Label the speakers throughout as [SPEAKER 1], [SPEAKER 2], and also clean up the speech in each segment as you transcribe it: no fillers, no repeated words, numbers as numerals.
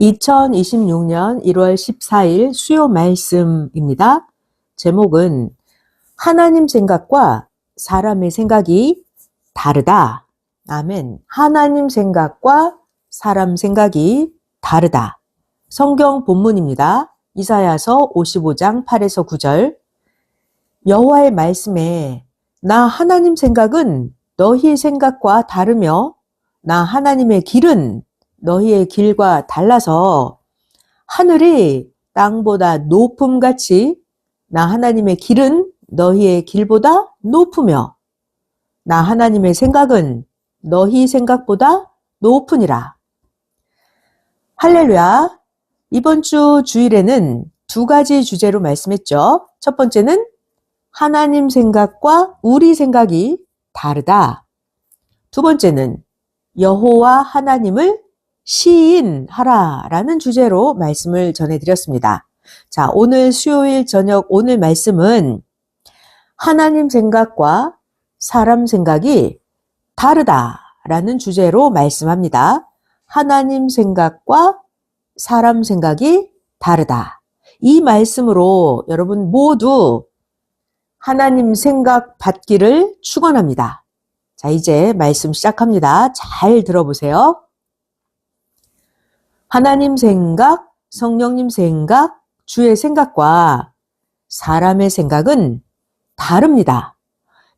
[SPEAKER 1] 2026년 1월 14일 수요 말씀입니다. 제목은 하나님 생각과 사람의 생각이 다르다. 아멘. 하나님 생각과 사람 생각이 다르다. 성경 본문입니다. 이사야서 55장 8에서 9절. 여호와의 말씀에 나 하나님 생각은 너희의 생각과 다르며 나 하나님의 길은 너희의 길과 달라서 하늘이 땅보다 높음같이 나 하나님의 길은 너희의 길보다 높으며 나 하나님의 생각은 너희 생각보다 높으니라. 할렐루야. 이번 주 주일에는 두 가지 주제로 말씀했죠. 첫 번째는 하나님 생각과 우리 생각이 다르다. 두 번째는 여호와 하나님을 시인하라 라는 주제로 말씀을 전해드렸습니다. 자, 오늘 수요일 저녁 오늘 말씀은 하나님 생각과 사람 생각이 다르다 라는 주제로 말씀합니다. 하나님 생각과 사람 생각이 다르다. 이 말씀으로 여러분 모두 하나님 생각 받기를 축원합니다. 자, 이제 말씀 시작합니다. 잘 들어보세요. 하나님 생각, 성령님 생각, 주의 생각과 사람의 생각은 다릅니다.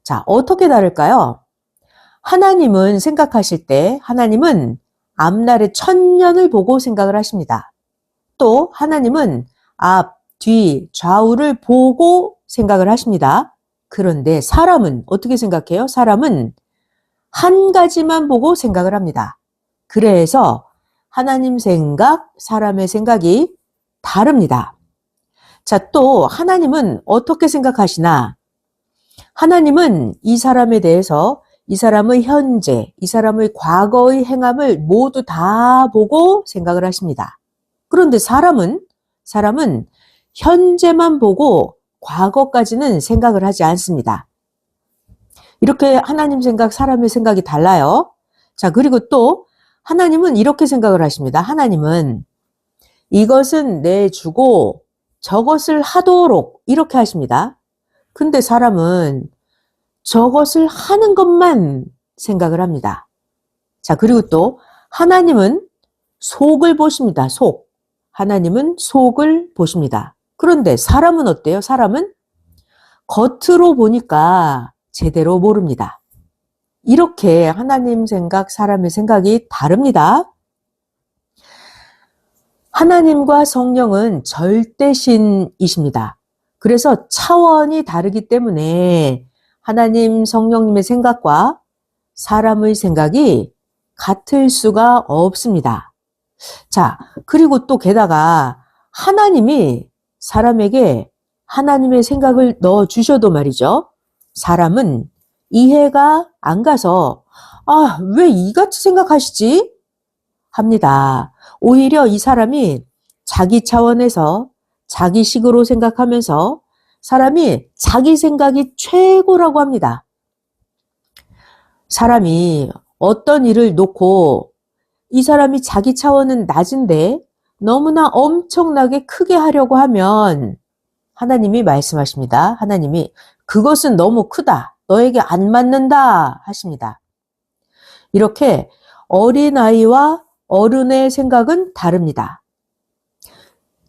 [SPEAKER 1] 자, 어떻게 다를까요? 하나님은 생각하실 때 하나님은 앞날의 천년을 보고 생각을 하십니다. 또 하나님은 앞, 뒤, 좌우를 보고 생각을 하십니다. 그런데 사람은 어떻게 생각해요? 사람은 한 가지만 보고 생각을 합니다. 그래서 하나님 생각, 사람의 생각이 다릅니다. 자, 또 하나님은 어떻게 생각하시나? 하나님은 이 사람에 대해서 이 사람의 현재, 이 사람의 과거의 행함을 모두 다 보고 생각을 하십니다. 그런데 사람은 현재만 보고 과거까지는 생각을 하지 않습니다. 이렇게 하나님 생각, 사람의 생각이 달라요. 자, 그리고 또 하나님은 이렇게 생각을 하십니다. 하나님은 이것은 내주고 저것을 하도록 이렇게 하십니다. 근데 사람은 저것을 하는 것만 생각을 합니다. 자, 그리고 또 하나님은 속을 보십니다. 속. 하나님은 속을 보십니다. 그런데 사람은 어때요? 사람은 겉으로 보니까 제대로 모릅니다. 이렇게 하나님 생각, 사람의 생각이 다릅니다. 하나님과 성령은 절대신이십니다. 그래서 차원이 다르기 때문에 하나님, 성령님의 생각과 사람의 생각이 같을 수가 없습니다. 자, 그리고 또 게다가 하나님이 사람에게 하나님의 생각을 넣어주셔도 말이죠. 사람은 이해가 안 가서 왜 이같이 생각하시지? 합니다. 오히려 이 사람이 자기 차원에서 자기식으로 생각하면서 사람이 자기 생각이 최고라고 합니다. 사람이 어떤 일을 놓고 이 사람이 자기 차원은 낮은데 너무나 엄청나게 크게 하려고 하면 하나님이 말씀하십니다. 하나님이 그것은 너무 크다. 너에게 안 맞는다 하십니다. 이렇게 어린아이와 어른의 생각은 다릅니다.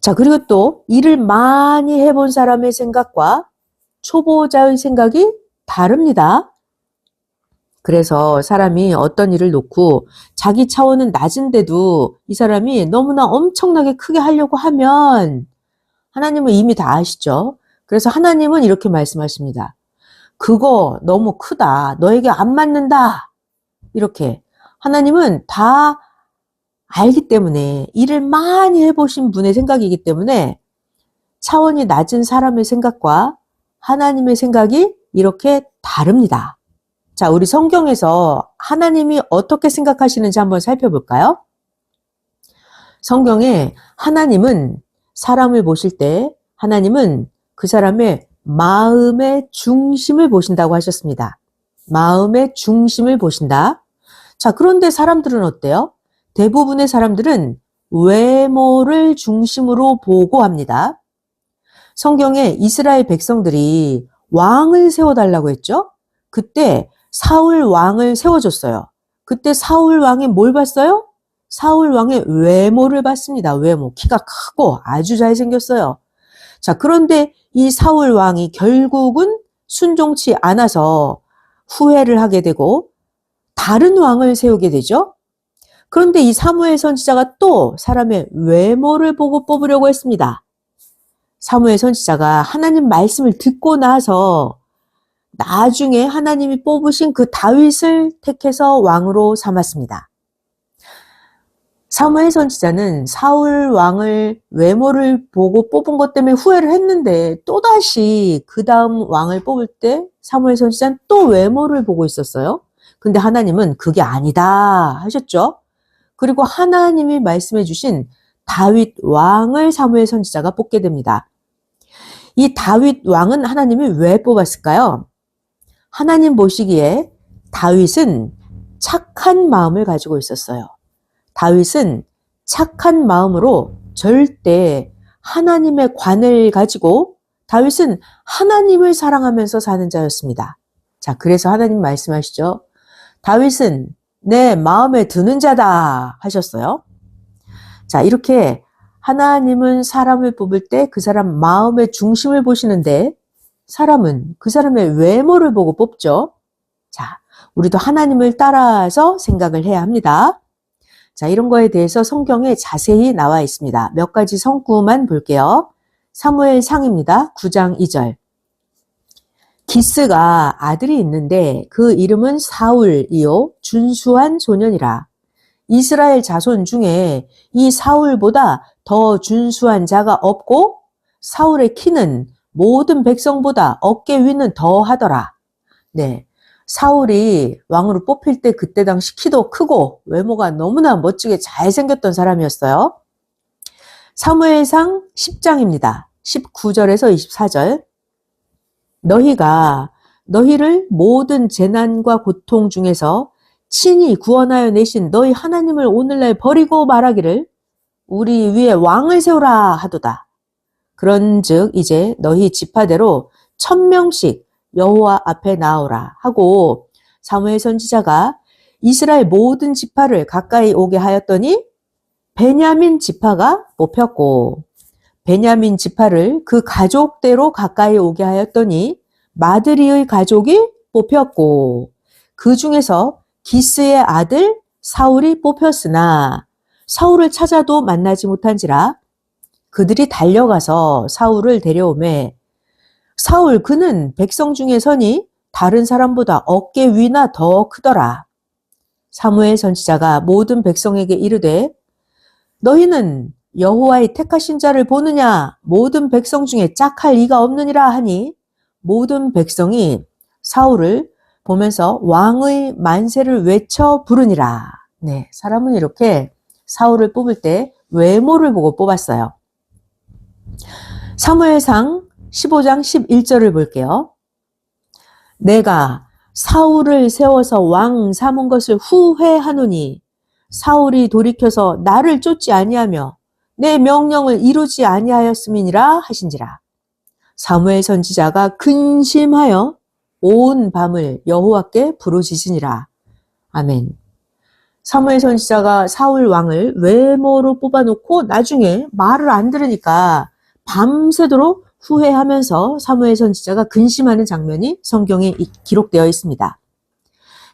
[SPEAKER 1] 자, 그리고 또 일을 많이 해본 사람의 생각과 초보자의 생각이 다릅니다. 그래서 사람이 어떤 일을 놓고 자기 차원은 낮은데도 이 사람이 너무나 엄청나게 크게 하려고 하면 하나님은 이미 다 아시죠? 그래서 하나님은 이렇게 말씀하십니다. 그거 너무 크다. 너에게 안 맞는다. 이렇게 하나님은 다 알기 때문에 일을 많이 해보신 분의 생각이기 때문에 차원이 낮은 사람의 생각과 하나님의 생각이 이렇게 다릅니다. 자, 우리 성경에서 하나님이 어떻게 생각하시는지 한번 살펴볼까요? 성경에 하나님은 사람을 보실 때 하나님은 그 사람의 마음의 중심을 보신다고 하셨습니다. 마음의 중심을 보신다. 자, 그런데 사람들은 어때요? 대부분의 사람들은 외모를 중심으로 보고 합니다. 성경에 이스라엘 백성들이 왕을 세워달라고 했죠? 그때 사울 왕을 세워줬어요. 그때 사울 왕이 뭘 봤어요? 사울 왕의 외모를 봤습니다. 외모. 키가 크고 아주 잘생겼어요. 자, 그런데 이 사울 왕이 결국은 순종치 않아서 후회를 하게 되고 다른 왕을 세우게 되죠. 그런데 이 사무엘 선지자가 또 사람의 외모를 보고 뽑으려고 했습니다. 사무엘 선지자가 하나님 말씀을 듣고 나서 나중에 하나님이 뽑으신 그 다윗을 택해서 왕으로 삼았습니다. 사무엘 선지자는 사울 왕을 외모를 보고 뽑은 것 때문에 후회를 했는데 또다시 그 다음 왕을 뽑을 때 사무엘 선지자는 또 외모를 보고 있었어요. 근데 하나님은 그게 아니다 하셨죠. 그리고 하나님이 말씀해 주신 다윗 왕을 사무엘 선지자가 뽑게 됩니다. 이 다윗 왕은 하나님이 왜 뽑았을까요? 하나님 보시기에 다윗은 착한 마음을 가지고 있었어요. 다윗은 착한 마음으로 절대 하나님의 관을 가지고 다윗은 하나님을 사랑하면서 사는 자였습니다. 자, 그래서 하나님 말씀하시죠. 다윗은 내 마음에 드는 자다 하셨어요. 자, 이렇게 하나님은 사람을 뽑을 때 그 사람 마음의 중심을 보시는데 사람은 그 사람의 외모를 보고 뽑죠. 자, 우리도 하나님을 따라서 생각을 해야 합니다. 자, 이런 거에 대해서 성경에 자세히 나와 있습니다. 몇 가지 성구만 볼게요. 사무엘상입니다. 9장 2절. 기스가 아들이 있는데 그 이름은 사울이요 준수한 소년이라. 이스라엘 자손 중에 이 사울보다 더 준수한 자가 없고 사울의 키는 모든 백성보다 어깨 위는 더 하더라. 네. 사울이 왕으로 뽑힐 때 그때 당시 키도 크고 외모가 너무나 멋지게 잘생겼던 사람이었어요. 사무엘상 10장입니다. 19절에서 24절. 너희가 너희를 모든 재난과 고통 중에서 친히 구원하여 내신 너희 하나님을 오늘날 버리고 말하기를 우리 위에 왕을 세우라 하도다. 그런즉 이제 너희 지파대로 1000명씩 여호와 앞에 나오라 하고 사무엘 선지자가 이스라엘 모든 지파를 가까이 오게 하였더니 베냐민 지파가 뽑혔고 베냐민 지파를 그 가족대로 가까이 오게 하였더니 마드리의 가족이 뽑혔고 그 중에서 기스의 아들 사울이 뽑혔으나 사울을 찾아도 만나지 못한지라 그들이 달려가서 사울을 데려오매 사울 그는 백성 중에 서니 다른 사람보다 어깨 위나 더 크더라. 사무엘 선지자가 모든 백성에게 이르되 너희는 여호와의 택하신 자를 보느냐 모든 백성 중에 짝할 이가 없느니라 하니 모든 백성이 사울을 보면서 왕의 만세를 외쳐 부르니라. 네, 사람은 이렇게 사울을 뽑을 때 외모를 보고 뽑았어요. 사무엘상 15장 11절을 볼게요. 내가 사울을 세워서 왕 삼은 것을 후회하노니 사울이 돌이켜서 나를 쫓지 아니하며 내 명령을 이루지 아니하였음이니라 하신지라. 사무엘 선지자가 근심하여 온 밤을 여호와께 부르짖으니라. 아멘. 사무엘 선지자가 사울 왕을 외모로 뽑아놓고 나중에 말을 안 들으니까 밤새도록 후회하면서 사무엘 선지자가 근심하는 장면이 성경에 기록되어 있습니다.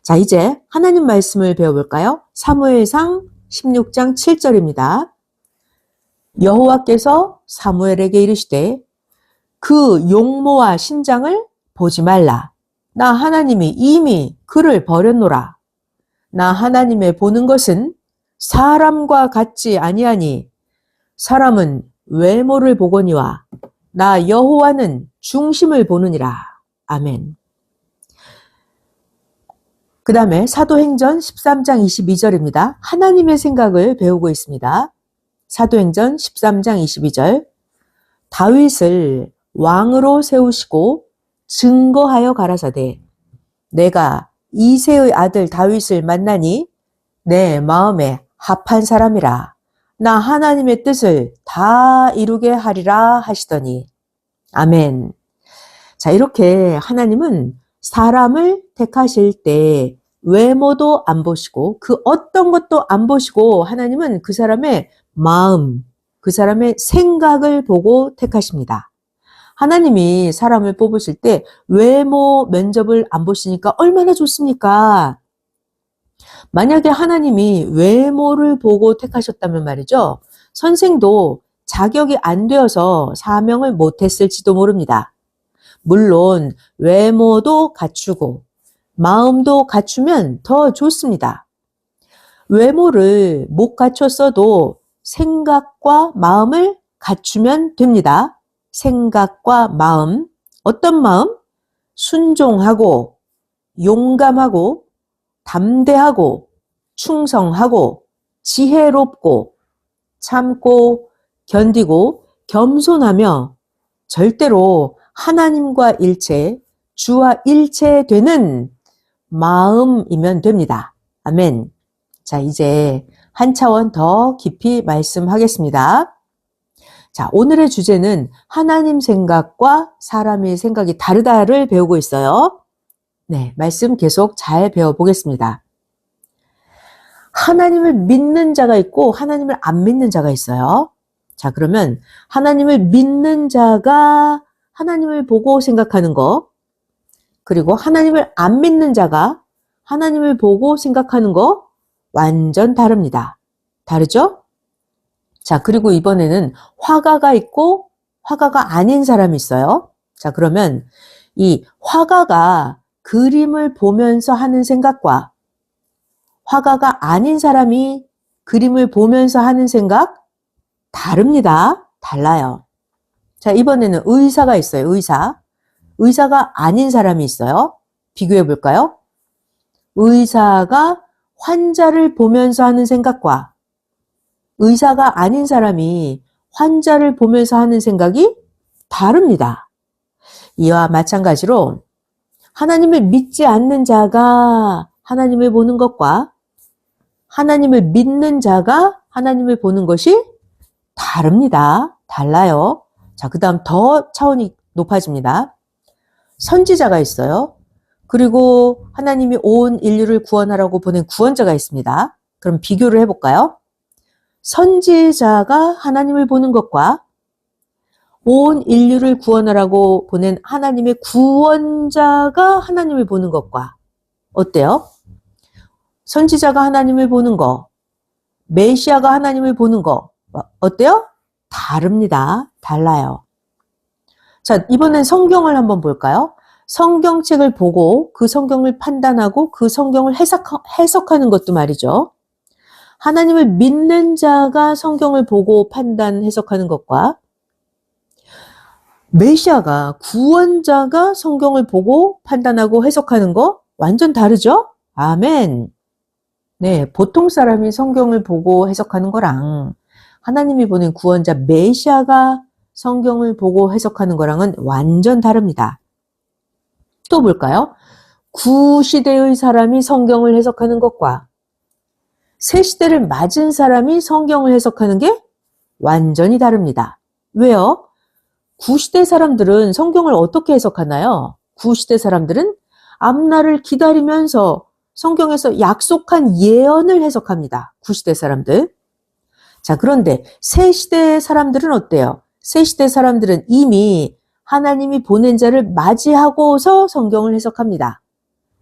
[SPEAKER 1] 자, 이제 하나님 말씀을 배워볼까요? 사무엘상 16장 7절입니다. 여호와께서 사무엘에게 이르시되 그 용모와 신장을 보지 말라. 나 하나님이 이미 그를 버렸노라. 나 하나님의 보는 것은 사람과 같지 아니하니 사람은 외모를 보거니와 나 여호와는 중심을 보느니라. 아멘. 그 다음에 사도행전 13장 22절입니다. 하나님의 생각을 배우고 있습니다. 사도행전 13장 22절. 다윗을 왕으로 세우시고 증거하여 가라사대 내가 이새의 아들 다윗을 만나니 내 마음에 합한 사람이라 나 하나님의 뜻을 다 이루게 하리라 하시더니. 아멘. 자, 이렇게 하나님은 사람을 택하실 때 외모도 안 보시고 그 어떤 것도 안 보시고 하나님은 그 사람의 마음, 그 사람의 생각을 보고 택하십니다. 하나님이 사람을 뽑으실 때 외모 면접을 안 보시니까 얼마나 좋습니까? 만약에 하나님이 외모를 보고 택하셨다면 말이죠. 선생도 자격이 안 되어서 사명을 못했을지도 모릅니다. 물론 외모도 갖추고 마음도 갖추면 더 좋습니다. 외모를 못 갖췄어도 생각과 마음을 갖추면 됩니다. 생각과 마음. 어떤 마음? 순종하고 용감하고 담대하고 충성하고 지혜롭고 참고 견디고 겸손하며 절대로 하나님과 일체, 주와 일체되는 마음이면 됩니다. 아멘. 자, 이제 한 차원 더 깊이 말씀하겠습니다. 자, 오늘의 주제는 하나님 생각과 사람의 생각이 다르다를 배우고 있어요. 네, 말씀 계속 잘 배워보겠습니다. 하나님을 믿는 자가 있고 하나님을 안 믿는 자가 있어요. 자, 그러면 하나님을 믿는 자가 하나님을 보고 생각하는 거, 그리고 하나님을 안 믿는 자가 하나님을 보고 생각하는 거 완전 다릅니다. 다르죠? 자, 그리고 이번에는 화가가 있고 화가가 아닌 사람이 있어요. 자, 그러면 이 화가가 그림을 보면서 하는 생각과 화가가 아닌 사람이 그림을 보면서 하는 생각 다릅니다. 달라요. 자, 이번에는 의사가 있어요. 의사. 의사가 아닌 사람이 있어요. 비교해 볼까요? 의사가 환자를 보면서 하는 생각과 의사가 아닌 사람이 환자를 보면서 하는 생각이 다릅니다. 이와 마찬가지로 하나님을 믿지 않는 자가 하나님을 보는 것과 하나님을 믿는 자가 하나님을 보는 것이 다릅니다. 달라요. 자, 그 다음 더 차원이 높아집니다. 선지자가 있어요. 그리고 하나님이 온 인류를 구원하라고 보낸 구원자가 있습니다. 그럼 비교를 해볼까요? 선지자가 하나님을 보는 것과 온 인류를 구원하라고 보낸 하나님의 구원자가 하나님을 보는 것과 어때요? 선지자가 하나님을 보는 거, 메시아가 하나님을 보는 거 어때요? 다릅니다. 달라요. 자, 이번엔 성경을 한번 볼까요? 성경책을 보고 그 성경을 판단하고 그 성경을 해석하는 것도 말이죠. 하나님을 믿는 자가 성경을 보고 판단, 해석하는 것과 메시아가, 구원자가 성경을 보고 판단하고 해석하는 거 완전 다르죠? 아멘. 네, 보통 사람이 성경을 보고 해석하는 거랑 하나님이 보낸 구원자 메시아가 성경을 보고 해석하는 거랑은 완전 다릅니다. 또 볼까요? 구시대의 사람이 성경을 해석하는 것과 새 시대를 맞은 사람이 성경을 해석하는 게 완전히 다릅니다. 왜요? 구시대 사람들은 성경을 어떻게 해석하나요? 구시대 사람들은 앞날을 기다리면서 성경에서 약속한 예언을 해석합니다. 구시대 사람들. 자, 그런데 새 시대 사람들은 어때요? 새 시대 사람들은 이미 하나님이 보낸 자를 맞이하고서 성경을 해석합니다.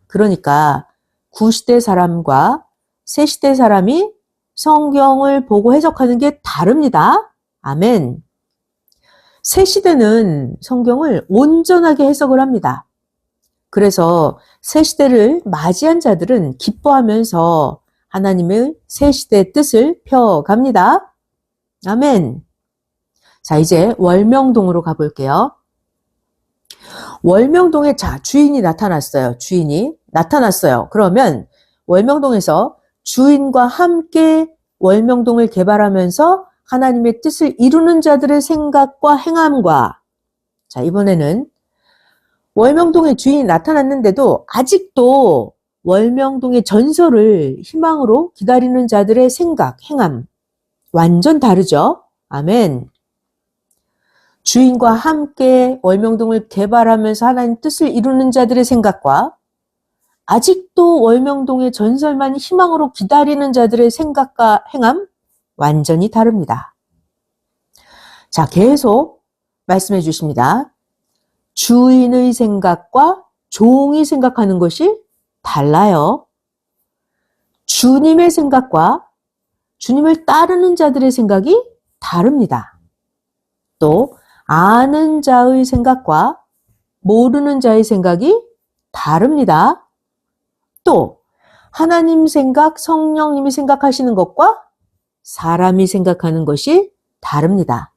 [SPEAKER 1] 그러니까 구시대 사람과 새 시대 사람이 성경을 보고 해석하는 게 다릅니다. 아멘. 새 시대는 성경을 온전하게 해석을 합니다. 그래서 새 시대를 맞이한 자들은 기뻐하면서 하나님의 새 시대의 뜻을 펴갑니다. 아멘. 자, 이제 월명동으로 가볼게요. 월명동에 주인이 나타났어요. 주인이 나타났어요. 그러면 월명동에서 주인과 함께 월명동을 개발하면서 하나님의 뜻을 이루는 자들의 생각과 행함과, 자, 이번에는 월명동의 주인이 나타났는데도 아직도 월명동의 전설을 희망으로 기다리는 자들의 생각, 행함, 완전 다르죠? 아멘. 주인과 함께 월명동을 개발하면서 하나님 뜻을 이루는 자들의 생각과 아직도 월명동의 전설만 희망으로 기다리는 자들의 생각과 행함 완전히 다릅니다. 자, 계속 말씀해 주십니다. 주인의 생각과 종이 생각하는 것이 달라요. 주님의 생각과 주님을 따르는 자들의 생각이 다릅니다. 또 아는 자의 생각과 모르는 자의 생각이 다릅니다. 또 하나님 생각, 성령님이 생각하시는 것과 사람이 생각하는 것이 다릅니다.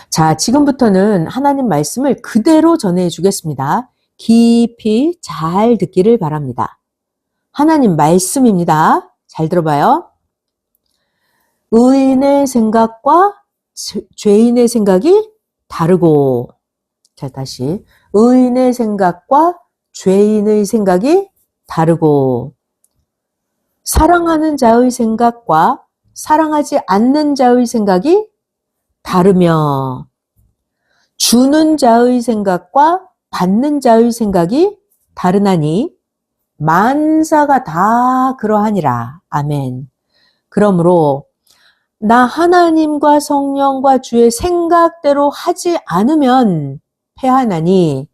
[SPEAKER 1] 자, 지금부터는 하나님 말씀을 그대로 전해 주겠습니다. 깊이 잘 듣기를 바랍니다. 하나님 말씀입니다. 잘 들어봐요. 의인의 생각과 죄인의 생각이 다르고, 자, 다시. 의인의 생각과 죄인의 생각이 다르고, 사랑하는 자의 생각과 사랑하지 않는 자의 생각이 다르며, 주는 자의 생각과 받는 자의 생각이 다르나니, 만사가 다 그러하니라. 아멘. 그러므로 나 하나님과 성령과 주의 생각대로 하지 않으면 패하나니,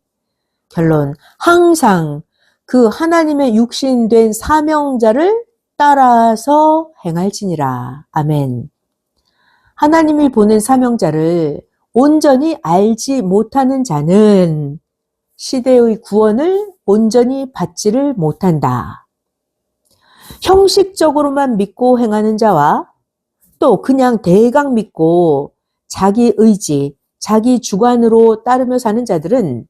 [SPEAKER 1] 결론, 항상 그 하나님의 육신된 사명자를 따라서 행할지니라. 아멘. 하나님이 보낸 사명자를 온전히 알지 못하는 자는 시대의 구원을 온전히 받지를 못한다. 형식적으로만 믿고 행하는 자와 또 그냥 대강 믿고 자기 의지, 자기 주관으로 따르며 사는 자들은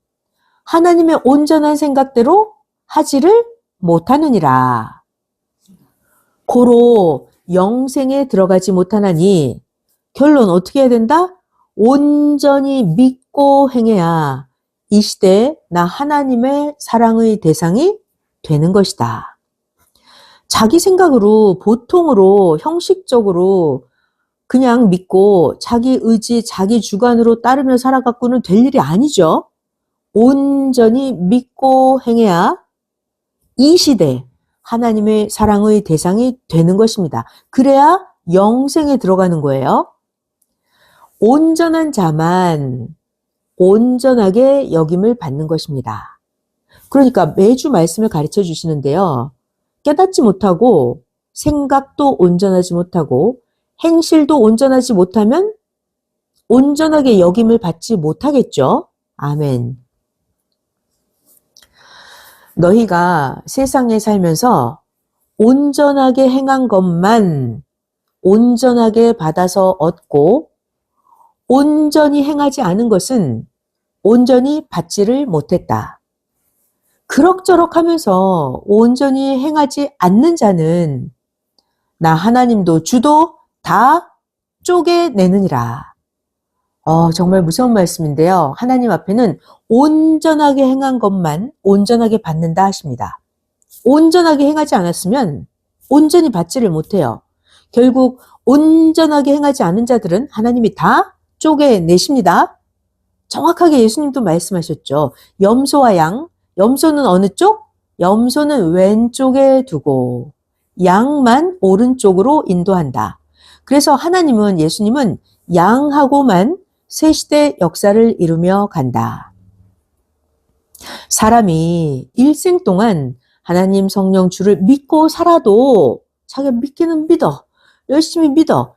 [SPEAKER 1] 하나님의 온전한 생각대로 하지를 못하느니라. 고로 영생에 들어가지 못하나니 결론 어떻게 해야 된다? 온전히 믿고 행해야 이 시대에 나 하나님의 사랑의 대상이 되는 것이다. 자기 생각으로 보통으로 형식적으로 그냥 믿고 자기 의지, 자기 주관으로 따르며 살아갖고는 될 일이 아니죠. 온전히 믿고 행해야 이 시대 하나님의 사랑의 대상이 되는 것입니다. 그래야 영생에 들어가는 거예요. 온전한 자만 온전하게 여김을 받는 것입니다. 그러니까 매주 말씀을 가르쳐 주시는데요. 깨닫지 못하고 생각도 온전하지 못하고 행실도 온전하지 못하면 온전하게 여김을 받지 못하겠죠. 아멘. 너희가 세상에 살면서 온전하게 행한 것만 온전하게 받아서 얻고 온전히 행하지 않은 것은 온전히 받지를 못했다. 그럭저럭 하면서 온전히 행하지 않는 자는 나 하나님도 주도 다 쪼개내느니라. 정말 무서운 말씀인데요. 하나님 앞에는 온전하게 행한 것만 온전하게 받는다 하십니다. 온전하게 행하지 않았으면 온전히 받지를 못해요. 결국 온전하게 행하지 않은 자들은 하나님이 다 쪼개내십니다. 정확하게 예수님도 말씀하셨죠. 염소와 양, 염소는 어느 쪽? 염소는 왼쪽에 두고 양만 오른쪽으로 인도한다. 그래서 하나님은, 예수님은 양하고만 세시대 역사를 이루며 간다. 사람이 일생 동안 하나님 성령 주를 믿고 살아도, 자기가 믿기는 믿어, 열심히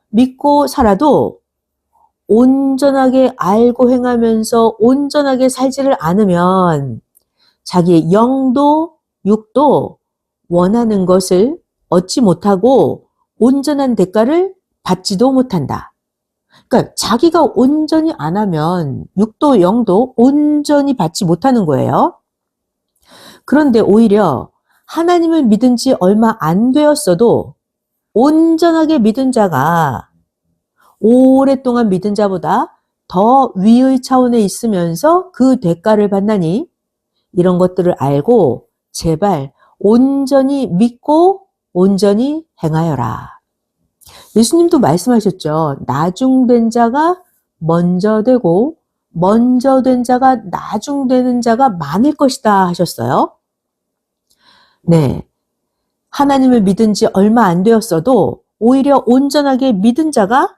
[SPEAKER 1] 믿고 살아도 온전하게 알고 행하면서 온전하게 살지를 않으면 자기의 영도 육도 원하는 것을 얻지 못하고 온전한 대가를 받지도 못한다. 그러니까 자기가 온전히 안 하면 육도 영도 온전히 받지 못하는 거예요. 그런데 오히려 하나님을 믿은 지 얼마 안 되었어도 온전하게 믿은 자가 오랫동안 믿은 자보다 더 위의 차원에 있으면서 그 대가를 받나니 이런 것들을 알고 제발 온전히 믿고 온전히 행하여라. 예수님도 말씀하셨죠. 나중된 자가 먼저 되고 먼저 된 자가 나중되는 자가 많을 것이다 하셨어요. 네. 하나님을 믿은 지 얼마 안 되었어도 오히려 온전하게 믿은 자가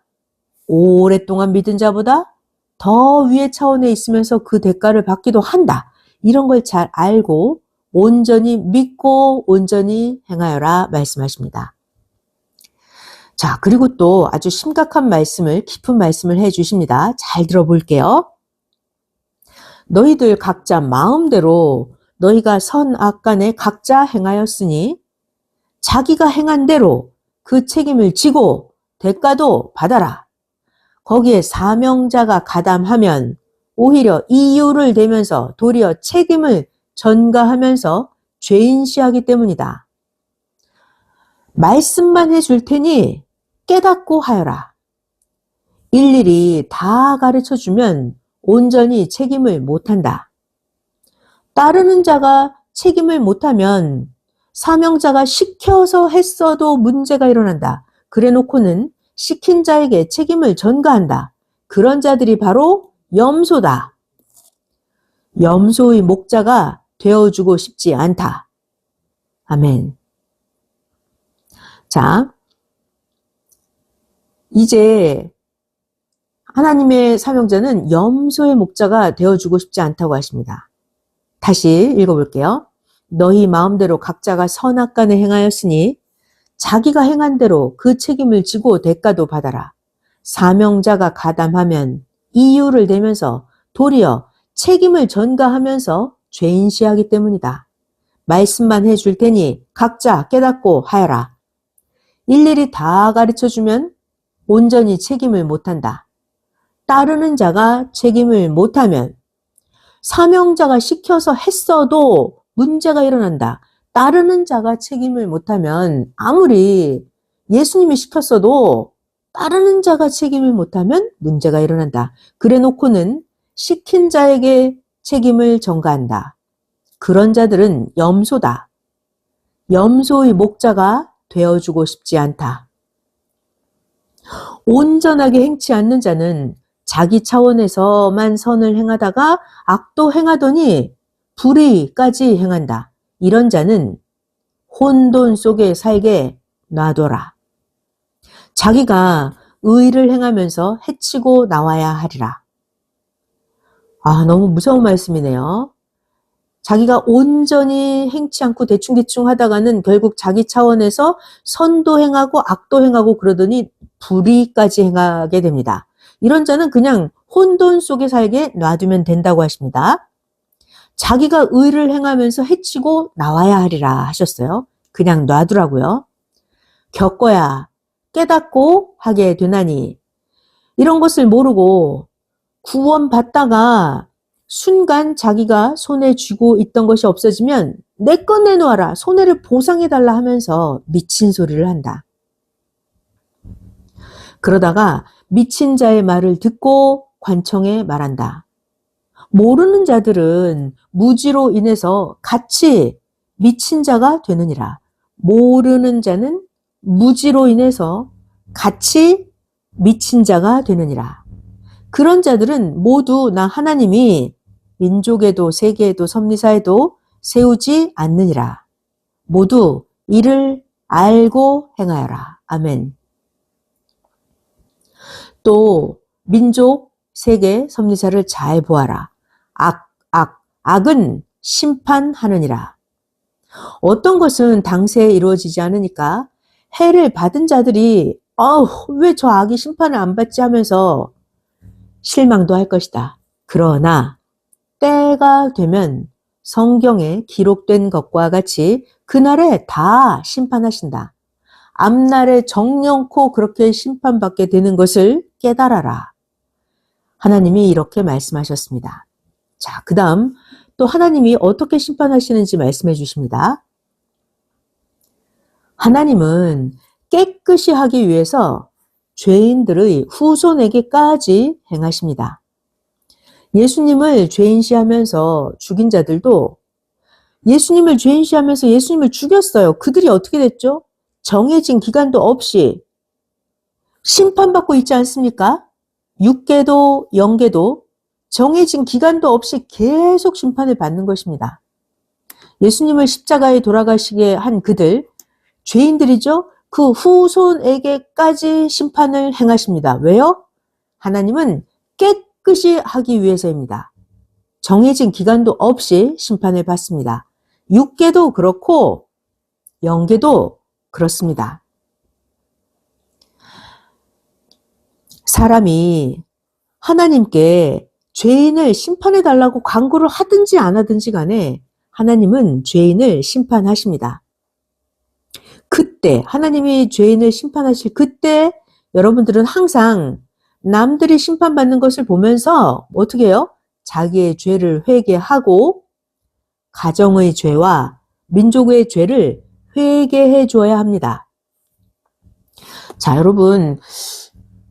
[SPEAKER 1] 오랫동안 믿은 자보다 더 위의 차원에 있으면서 그 대가를 받기도 한다. 이런 걸 잘 알고 온전히 믿고 온전히 행하여라 말씀하십니다. 자, 그리고 또 아주 심각한 말씀을, 깊은 말씀을 해 주십니다. 잘 들어볼게요. 너희들 각자 마음대로 너희가 선악간에 각자 행하였으니 자기가 행한 대로 그 책임을 지고 대가도 받아라. 거기에 사명자가 가담하면 오히려 이유를 대면서 도리어 책임을 전가하면서 죄인시하기 때문이다. 말씀만 해줄 테니 깨닫고 하여라. 일일이 다 가르쳐주면 온전히 책임을 못한다. 따르는 자가 책임을 못하면 사명자가 시켜서 했어도 문제가 일어난다. 그래놓고는 시킨 자에게 책임을 전가한다. 그런 자들이 바로 염소다. 염소의 목자가 되어주고 싶지 않다. 아멘. 자, 이제 하나님의 사명자는 염소의 목자가 되어주고 싶지 않다고 하십니다. 다시 읽어볼게요. 너희 마음대로 각자가 선악간에 행하였으니 자기가 행한 대로 그 책임을 지고 대가도 받아라. 사명자가 가담하면 이유를 대면서 도리어 책임을 전가하면서 죄인시하기 때문이다. 말씀만 해줄 테니 각자 깨닫고 하여라. 일일이 다 가르쳐주면 온전히 책임을 못한다. 따르는 자가 책임을 못하면 사명자가 시켜서 했어도 문제가 일어난다. 따르는 자가 책임을 못하면 아무리 예수님이 시켰어도 따르는 자가 책임을 못하면 문제가 일어난다. 그래놓고는 시킨 자에게 책임을 전가한다. 그런 자들은 염소다. 염소의 목자가 되어주고 싶지 않다. 온전하게 행치 않는 자는 자기 차원에서만 선을 행하다가 악도 행하더니 불의까지 행한다. 이런 자는 혼돈 속에 살게 놔둬라. 자기가 의를 행하면서 해치고 나와야 하리라. 아, 너무 무서운 말씀이네요. 자기가 온전히 행치 않고 대충대충 하다가는 결국 자기 차원에서 선도 행하고 악도 행하고 그러더니 불의까지 행하게 됩니다. 이런 자는 그냥 혼돈 속에 살게 놔두면 된다고 하십니다. 자기가 의를 행하면서 해치고 나와야 하리라 하셨어요. 그냥 놔두라고요. 겪어야 깨닫고 하게 되나니 이런 것을 모르고 구원받다가 순간 자기가 손에 쥐고 있던 것이 없어지면 내 것 내놓아라, 손해를 보상해달라 하면서 미친 소리를 한다. 그러다가 미친 자의 말을 듣고 관청에 말한다. 모르는 자들은 무지로 인해서 같이 미친 자가 되느니라. 모르는 자는 무지로 인해서 같이 미친 자가 되느니라. 그런 자들은 모두 나 하나님이 민족에도 세계에도 섭리사에도 세우지 않느니라. 모두 이를 알고 행하여라. 아멘. 또 민족, 세계, 섭리사를 잘 보아라. 악은 심판하느니라. 어떤 것은 당세에 이루어지지 않으니까 해를 받은 자들이 왜 저 악이 심판을 안 받지 하면서 실망도 할 것이다. 그러나 때가 되면 성경에 기록된 것과 같이 그날에 다 심판하신다. 앞날에 정령코 그렇게 심판받게 되는 것을 깨달아라. 하나님이 이렇게 말씀하셨습니다. 자, 그 다음 또 하나님이 어떻게 심판하시는지 말씀해 주십니다. 하나님은 깨끗이 하기 위해서 죄인들의 후손에게까지 행하십니다. 예수님을 죄인시하면서 죽인 자들도 예수님을 죄인시하면서 예수님을 죽였어요. 그들이 어떻게 됐죠? 정해진 기간도 없이 심판받고 있지 않습니까? 육계도 영계도 정해진 기간도 없이 계속 심판을 받는 것입니다. 예수님을 십자가에 돌아가시게 한 그들, 죄인들이죠. 그 후손에게까지 심판을 행하십니다. 왜요? 하나님은 깨끗이 하기 위해서입니다. 정해진 기간도 없이 심판을 받습니다. 육계도 그렇고 영계도 그렇습니다. 사람이 하나님께 죄인을 심판해 달라고 간구를 하든지 안 하든지 간에 하나님은 죄인을 심판하십니다. 그때 하나님이 죄인을 심판하실 그때 여러분들은 항상 남들이 심판받는 것을 보면서 어떻게 해요? 자기의 죄를 회개하고 가정의 죄와 민족의 죄를 회개해 줘야 합니다. 자, 여러분,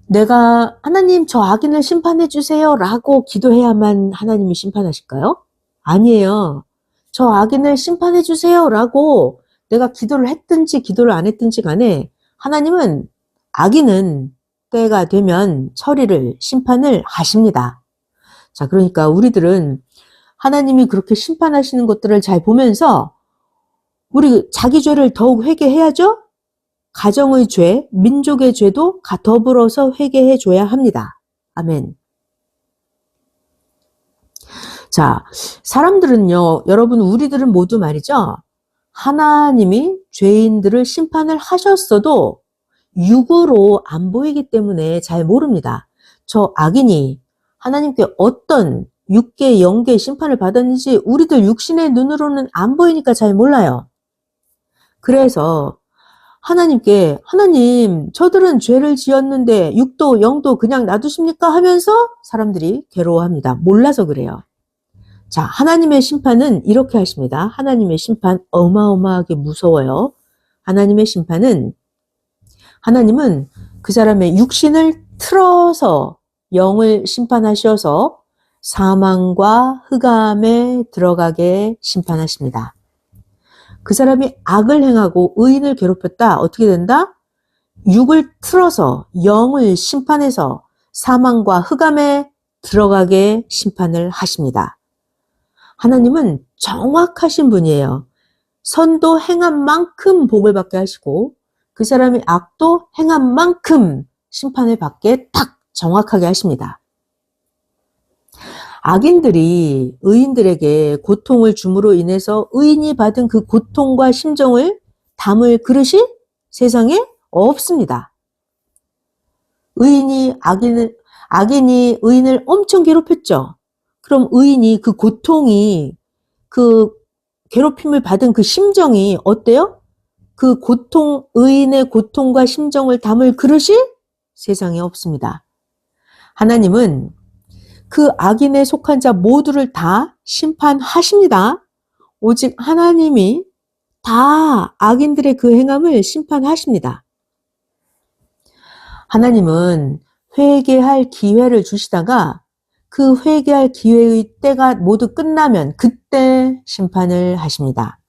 [SPEAKER 1] 내가 하나님 저 악인을 심판해 주세요 라고 기도해야만 하나님이 심판하실까요? 아니에요. 저 악인을 심판해 주세요 라고 내가 기도를 했든지 기도를 안 했든지 간에 하나님은 악인은 때가 되면 처리를 심판을 하십니다. 자, 그러니까 우리들은 하나님이 그렇게 심판하시는 것들을 잘 보면서 우리 자기 죄를 더욱 회개해야죠. 가정의 죄, 민족의 죄도 더불어서 회개해 줘야 합니다. 아멘. 자, 사람들은요, 여러분 우리들은 모두 말이죠. 하나님이 죄인들을 심판을 하셨어도 육으로 안 보이기 때문에 잘 모릅니다. 저 악인이 하나님께 어떤 육계, 영계 심판을 받았는지 우리들 육신의 눈으로는 안 보이니까 잘 몰라요. 그래서 하나님께 하나님 저들은 죄를 지었는데 육도 영도 그냥 놔두십니까? 하면서 사람들이 괴로워합니다. 몰라서 그래요. 자, 하나님의 심판은 이렇게 하십니다. 하나님의 심판 어마어마하게 무서워요. 하나님의 심판은 하나님은 그 사람의 육신을 틀어서 영을 심판하셔서 사망과 흑암에 들어가게 심판하십니다. 그 사람이 악을 행하고 의인을 괴롭혔다. 어떻게 된다? 육을 틀어서 영을 심판해서 사망과 흑암에 들어가게 심판을 하십니다. 하나님은 정확하신 분이에요. 선도 행한 만큼 복을 받게 하시고 그 사람이 악도 행한 만큼 심판을 받게 딱 정확하게 하십니다. 악인들이 의인들에게 고통을 줌으로 인해서 의인이 받은 그 고통과 심정을 담을 그릇이 세상에 없습니다. 악인이 의인을 엄청 괴롭혔죠. 그럼 의인이 그 고통이, 그 괴롭힘을 받은 그 심정이 어때요? 그 의인의 고통과 심정을 담을 그릇이 세상에 없습니다. 하나님은 그 악인에 속한 자 모두를 다 심판하십니다. 오직 하나님이 다 악인들의 그 행함을 심판하십니다. 하나님은 회개할 기회를 주시다가 그 회개할 기회의 때가 모두 끝나면 그때 심판을 하십니다.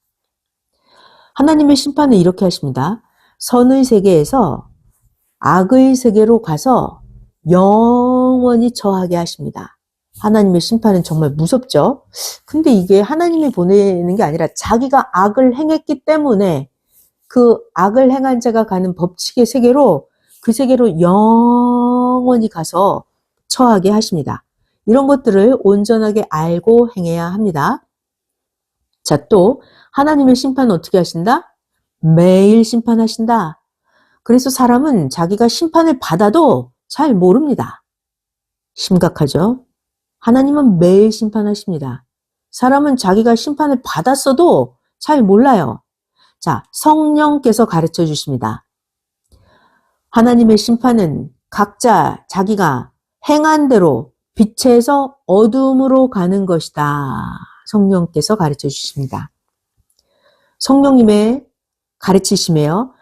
[SPEAKER 1] 하나님의 심판은 이렇게 하십니다. 선의 세계에서 악의 세계로 가서 영원히 처하게 하십니다. 하나님의 심판은 정말 무섭죠. 근데 이게 하나님이 보내는 게 아니라 자기가 악을 행했기 때문에 그 악을 행한 자가 가는 법칙의 세계로 그 세계로 영원히 가서 처하게 하십니다. 이런 것들을 온전하게 알고 행해야 합니다. 자, 또 하나님의 심판은 어떻게 하신다? 매일 심판하신다. 그래서 사람은 자기가 심판을 받아도 잘 모릅니다. 심각하죠? 하나님은 매일 심판하십니다. 사람은 자기가 심판을 받았어도 잘 몰라요. 자, 성령께서 가르쳐 주십니다. 하나님의 심판은 각자 자기가 행한 대로 빛에서 어둠으로 가는 것이다. 성령께서 가르쳐 주십니다. 성령님의 가르치심에요.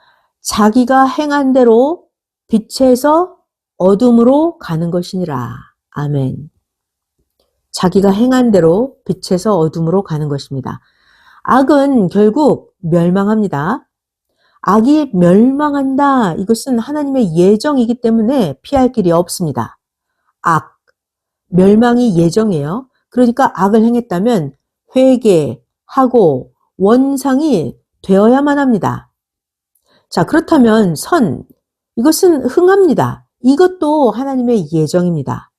[SPEAKER 1] 자기가 행한 대로 빛에서 어둠으로 가는 것이니라. 아멘. 자기가 행한 대로 빛에서 어둠으로 가는 것입니다. 악은 결국 멸망합니다. 악이 멸망한다. 이것은 하나님의 예정이기 때문에 피할 길이 없습니다. 악, 멸망이 예정이에요. 그러니까 악을 행했다면 회개하고 원상이 되어야만 합니다. 자, 그렇다면 선, 이것은 흥합니다. 이것도 하나님의 예정입니다.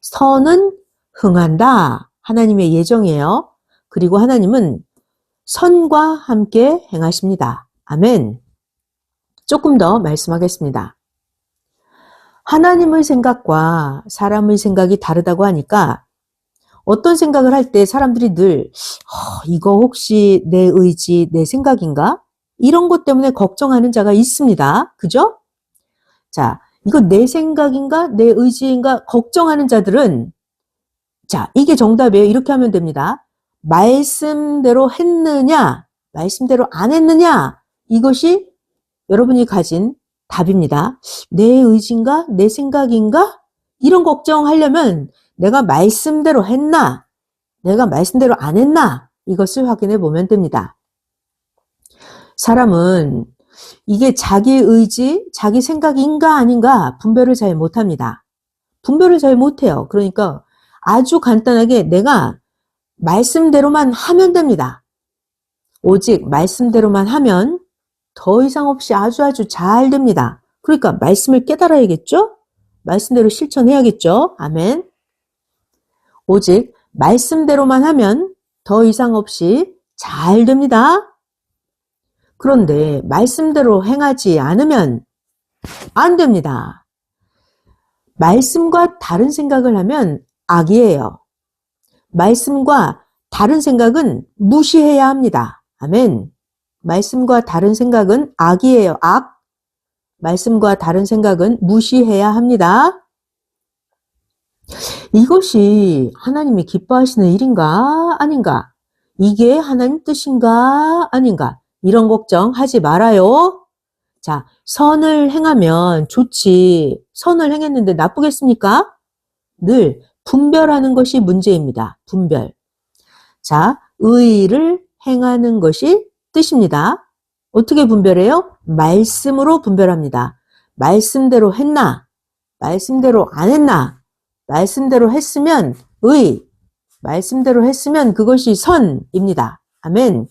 [SPEAKER 1] 선은 흥한다. 하나님의 예정이에요. 그리고 하나님은 선과 함께 행하십니다. 아멘. 조금 더 말씀하겠습니다. 하나님의 생각과 사람의 생각이 다르다고 하니까 어떤 생각을 할 때 사람들이 늘 이거 혹시 내 의지, 내 생각인가? 이런 것 때문에 걱정하는 자가 있습니다. 그죠? 자, 이거 내 생각인가? 내 의지인가? 걱정하는 자들은 자, 이게 정답이에요. 이렇게 하면 됩니다. 말씀대로 했느냐? 말씀대로 안 했느냐? 이것이 여러분이 가진 답입니다. 내 의지인가? 내 생각인가? 이런 걱정하려면 내가 말씀대로 했나? 내가 말씀대로 안 했나? 이것을 확인해 보면 됩니다. 사람은 이게 자기 의지, 자기 생각인가 아닌가 분별을 잘 못합니다. 분별을 잘 못해요. 그러니까 아주 간단하게 내가 말씀대로만 하면 됩니다. 오직 말씀대로만 하면 더 이상 없이 아주 잘 됩니다. 그러니까 말씀을 깨달아야겠죠? 말씀대로 실천해야겠죠? 아멘. 오직 말씀대로만 하면 더 이상 없이 잘 됩니다. 그런데 말씀대로 행하지 않으면 안 됩니다. 말씀과 다른 생각을 하면 악이에요. 말씀과 다른 생각은 무시해야 합니다. 아멘. 말씀과 다른 생각은 악이에요. 악. 말씀과 다른 생각은 무시해야 합니다. 이것이 하나님이 기뻐하시는 일인가 아닌가? 이게 하나님 뜻인가 아닌가? 이런 걱정하지 말아요. 자, 선을 행하면 좋지. 선을 행했는데 나쁘겠습니까? 늘 분별하는 것이 문제입니다. 분별. 자, 의를 행하는 것이 뜻입니다. 어떻게 분별해요? 말씀으로 분별합니다. 말씀대로 했나? 말씀대로 안 했나? 말씀대로 했으면 의, 말씀대로 했으면 그것이 선입니다. 아멘.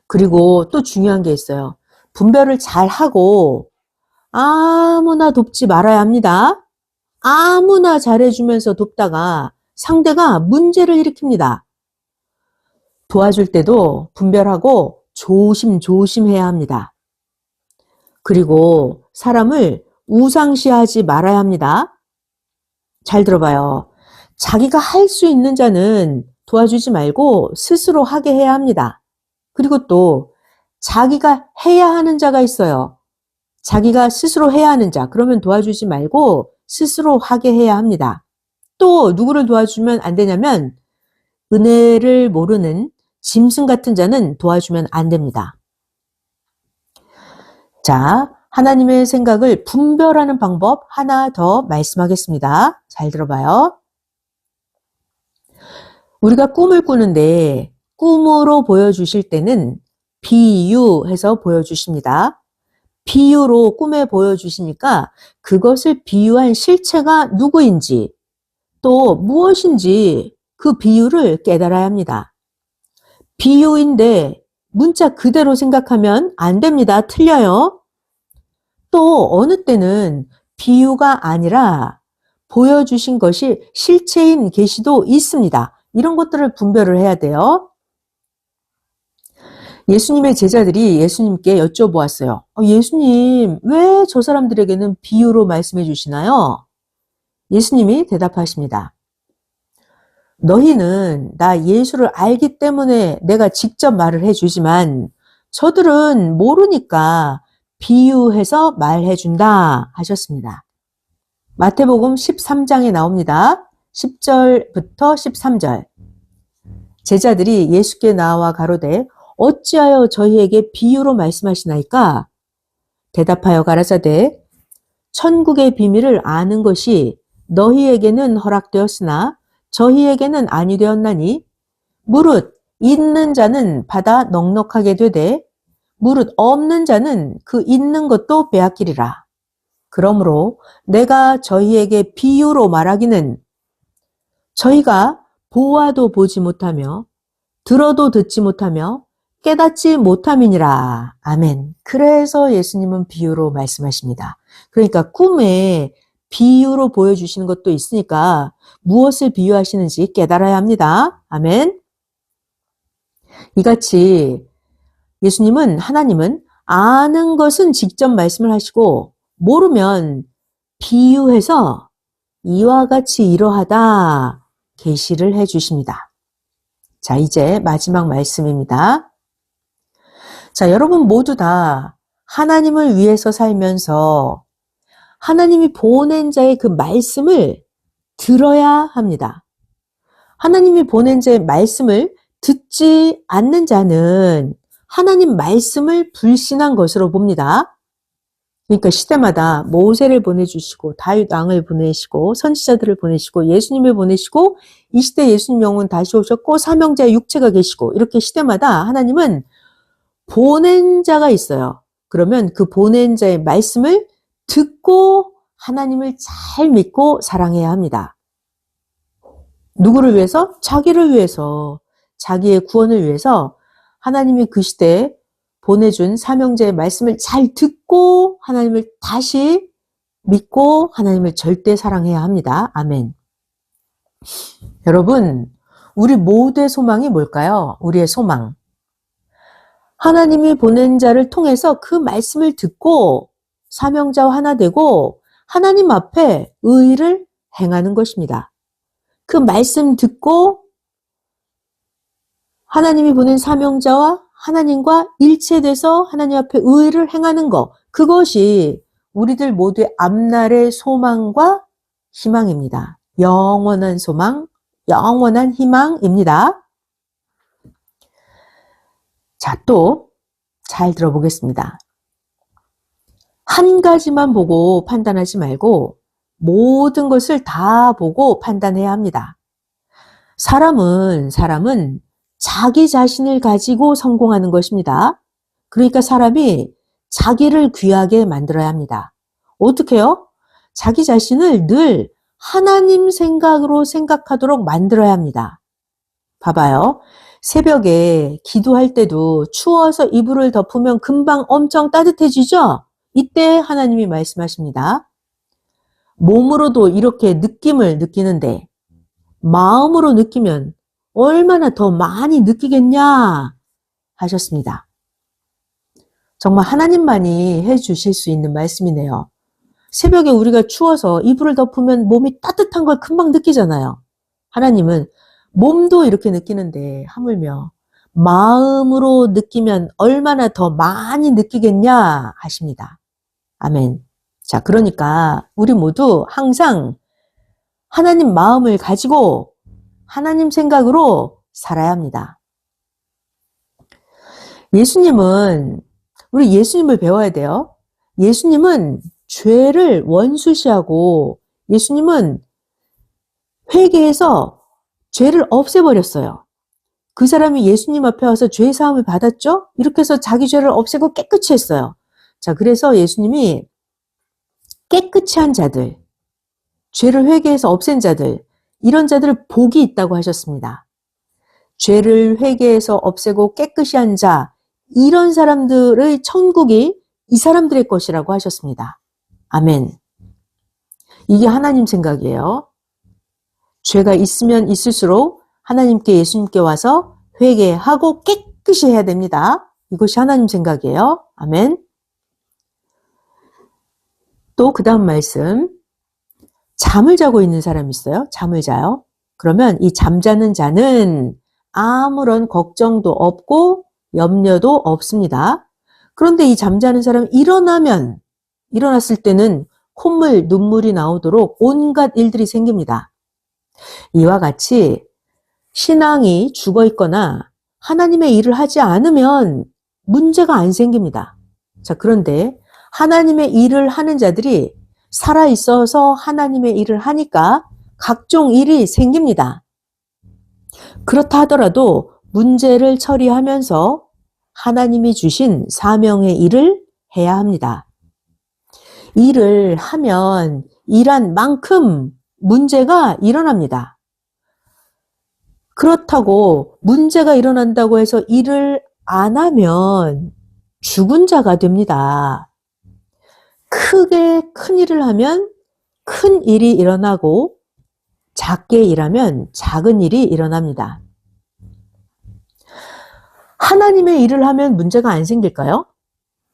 [SPEAKER 1] 그리고 또 중요한 게 있어요. 분별을 잘 하고 아무나 돕지 말아야 합니다. 아무나 잘해주면서 돕다가 상대가 문제를 일으킵니다. 도와줄 때도 분별하고 조심해야 합니다. 그리고 사람을 우상시하지 말아야 합니다. 잘 들어봐요. 자기가 할 수 있는 자는 도와주지 말고 스스로 하게 해야 합니다. 그리고 또 자기가 해야 하는 자가 있어요. 자기가 스스로 해야 하는 자. 그러면 도와주지 말고 스스로 하게 해야 합니다. 또 누구를 도와주면 안 되냐면 은혜를 모르는 짐승 같은 자는 도와주면 안 됩니다. 자, 하나님의 생각을 분별하는 방법 하나 더 말씀하겠습니다. 잘 들어봐요. 우리가 꿈을 꾸는데 꿈으로 보여주실 때는 비유해서 보여주십니다. 비유로 꿈에 보여주시니까 그것을 비유한 실체가 누구인지 또 무엇인지 그 비유를 깨달아야 합니다. 비유인데 문자 그대로 생각하면 안 됩니다. 틀려요. 또 어느 때는 비유가 아니라 보여주신 것이 실체인 계시도 있습니다. 이런 것들을 분별을 해야 돼요. 예수님의 제자들이 예수님께 여쭤보았어요. 예수님, 왜 저 사람들에게는 비유로 말씀해 주시나요? 예수님이 대답하십니다. 너희는 나 예수를 알기 때문에 내가 직접 말을 해주지만 저들은 모르니까 비유해서 말해준다 하셨습니다. 마태복음 13장에 나옵니다. 10절부터 13절. 제자들이 예수께 나와 가로되 어찌하여 저희에게 비유로 말씀하시나이까? 대답하여 가라사대 천국의 비밀을 아는 것이 너희에게는 허락되었으나 저희에게는 아니 되었나니 무릇 있는 자는 받아 넉넉하게 되되 무릇 없는 자는 그 있는 것도 빼앗기리라. 그러므로 내가 저희에게 비유로 말하기는 저희가 보아도 보지 못하며 들어도 듣지 못하며 깨닫지 못함이니라. 아멘. 그래서 예수님은 비유로 말씀하십니다. 그러니까 꿈에 비유로 보여주시는 것도 있으니까 무엇을 비유하시는지 깨달아야 합니다. 아멘. 이같이 하나님은 아는 것은 직접 말씀을 하시고 모르면 비유해서 이와 같이 이러하다 계시를 해 주십니다. 자, 이제 마지막 말씀입니다. 자, 여러분 모두 다 하나님을 위해서 살면서 하나님이 보낸 자의 그 말씀을 들어야 합니다. 하나님이 보낸 자의 말씀을 듣지 않는 자는 하나님 말씀을 불신한 것으로 봅니다. 그러니까 시대마다 모세를 보내주시고 다윗 왕을 보내시고 선지자들을 보내시고 예수님을 보내시고 이 시대 예수님 영은 다시 오셨고 사명자의 육체가 계시고 이렇게 시대마다 하나님은 보낸 자가 있어요. 그러면 그 보낸 자의 말씀을 듣고 하나님을 잘 믿고 사랑해야 합니다. 누구를 위해서? 자기를 위해서, 자기의 구원을 위해서 하나님이 그 시대에 보내준 사명자의 말씀을 잘 듣고 하나님을 다시 믿고 하나님을 절대 사랑해야 합니다. 아멘. 여러분, 우리 모두의 소망이 뭘까요? 우리의 소망. 하나님이 보낸 자를 통해서 그 말씀을 듣고 사명자와 하나 되고 하나님 앞에 의를 행하는 것입니다. 그 말씀 듣고 하나님이 보낸 사명자와 하나님과 일체돼서 하나님 앞에 의를 행하는 것, 그것이 우리들 모두의 앞날의 소망과 희망입니다. 영원한 소망, 영원한 희망입니다. 자, 또 잘 들어보겠습니다. 한 가지만 보고 판단하지 말고 모든 것을 다 보고 판단해야 합니다. 사람은 자기 자신을 가지고 성공하는 것입니다. 그러니까 사람이 자기를 귀하게 만들어야 합니다. 어떻게 해요? 자기 자신을 늘 하나님 생각으로 생각하도록 만들어야 합니다. 봐봐요. 새벽에 기도할 때도 추워서 이불을 덮으면 금방 엄청 따뜻해지죠? 이때 하나님이 말씀하십니다. 몸으로도 이렇게 느낌을 느끼는데 마음으로 느끼면 얼마나 더 많이 느끼겠냐 하셨습니다. 정말 하나님만이 해주실 수 있는 말씀이네요. 새벽에 우리가 추워서 이불을 덮으면 몸이 따뜻한 걸 금방 느끼잖아요. 하나님은 몸도 이렇게 느끼는데 하물며 마음으로 느끼면 얼마나 더 많이 느끼겠냐 하십니다. 아멘. 자, 그러니까 우리 모두 항상 하나님 마음을 가지고 하나님 생각으로 살아야 합니다. 우리 예수님을 배워야 돼요. 예수님은 죄를 원수시하고 예수님은 회개해서 죄를 없애버렸어요. 그 사람이 예수님 앞에 와서 죄 사함을 받았죠? 이렇게 해서 자기 죄를 없애고 깨끗이 했어요. 자, 그래서 예수님이 깨끗이 한 자들, 죄를 회개해서 없앤 자들, 이런 자들을 복이 있다고 하셨습니다. 죄를 회개해서 없애고 깨끗이 한 자, 이런 사람들의 천국이 이 사람들의 것이라고 하셨습니다. 아멘. 이게 하나님 생각이에요. 죄가 있으면 있을수록 하나님께 예수님께 와서 회개하고 깨끗이 해야 됩니다. 이것이 하나님 생각이에요. 아멘. 또 그 다음 말씀. 잠을 자고 있는 사람이 있어요. 잠을 자요. 그러면 이 잠자는 자는 아무런 걱정도 없고 염려도 없습니다. 그런데 이 잠자는 사람이 일어났을 때는 콧물, 눈물이 나오도록 온갖 일들이 생깁니다. 이와 같이 신앙이 죽어 있거나 하나님의 일을 하지 않으면 문제가 안 생깁니다. 자, 그런데 하나님의 일을 하는 자들이 살아있어서 하나님의 일을 하니까 각종 일이 생깁니다. 그렇다 하더라도 문제를 처리하면서 하나님이 주신 사명의 일을 해야 합니다. 일을 하면 일한 만큼 문제가 일어납니다. 그렇다고 문제가 일어난다고 해서 일을 안 하면 죽은 자가 됩니다. 크게 큰 일을 하면 큰 일이 일어나고 작게 일하면 작은 일이 일어납니다. 하나님의 일을 하면 문제가 안 생길까요?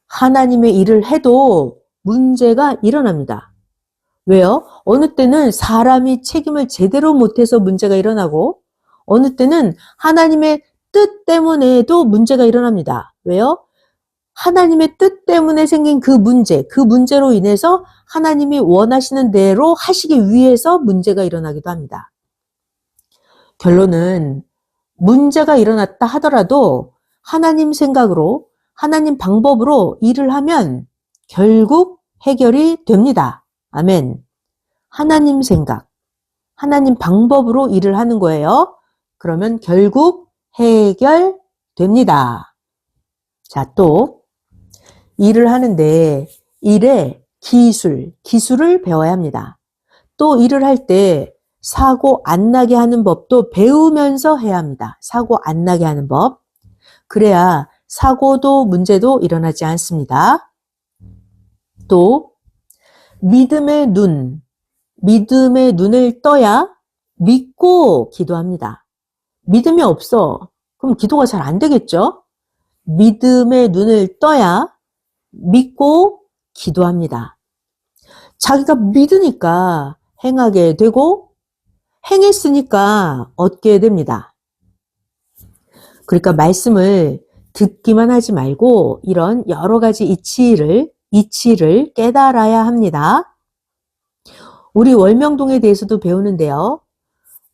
[SPEAKER 1] 하나님의 일을 해도 문제가 일어납니다. 왜요? 어느 때는 사람이 책임을 제대로 못해서 문제가 일어나고 어느 때는 하나님의 뜻 때문에도 문제가 일어납니다. 왜요? 하나님의 뜻 때문에 생긴 그 문제로 인해서 하나님이 원하시는 대로 하시기 위해서 문제가 일어나기도 합니다. 결론은 문제가 일어났다 하더라도 하나님 생각으로, 하나님 방법으로 일을 하면 결국 해결이 됩니다. 아멘. 하나님 생각, 하나님 방법으로 일을 하는 거예요. 그러면 결국 해결됩니다. 자, 또 일을 하는데 일의 기술을 배워야 합니다. 또 일을 할 때 사고 안 나게 하는 법도 배우면서 해야 합니다. 사고 안 나게 하는 법. 그래야 사고도 문제도 일어나지 않습니다. 또 믿음의 눈을 떠야 믿고 기도합니다. 믿음이 없어. 그럼 기도가 잘 안 되겠죠? 믿음의 눈을 떠야 믿고 기도합니다. 자기가 믿으니까 행하게 되고 행했으니까 얻게 됩니다. 그러니까 말씀을 듣기만 하지 말고 이런 여러 가지 이치를 깨달아야 합니다. 우리 월명동에 대해서도 배우는데요.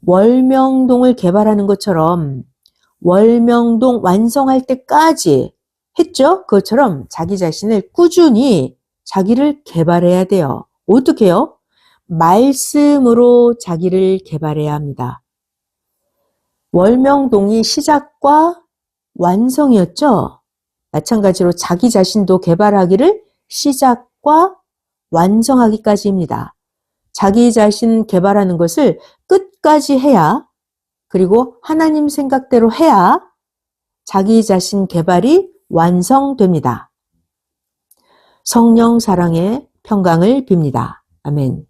[SPEAKER 1] 월명동을 개발하는 것처럼 월명동 완성할 때까지 했죠? 그것처럼 자기 자신을 꾸준히 자기를 개발해야 돼요. 어떻게 해요? 말씀으로 자기를 개발해야 합니다. 월명동이 시작과 완성이었죠? 마찬가지로 자기 자신도 개발하기를 시작과 완성하기까지입니다. 자기 자신 개발하는 것을 끝까지 해야, 그리고 하나님 생각대로 해야 자기 자신 개발이 완성됩니다. 성령 사랑의 평강을 빕니다. 아멘.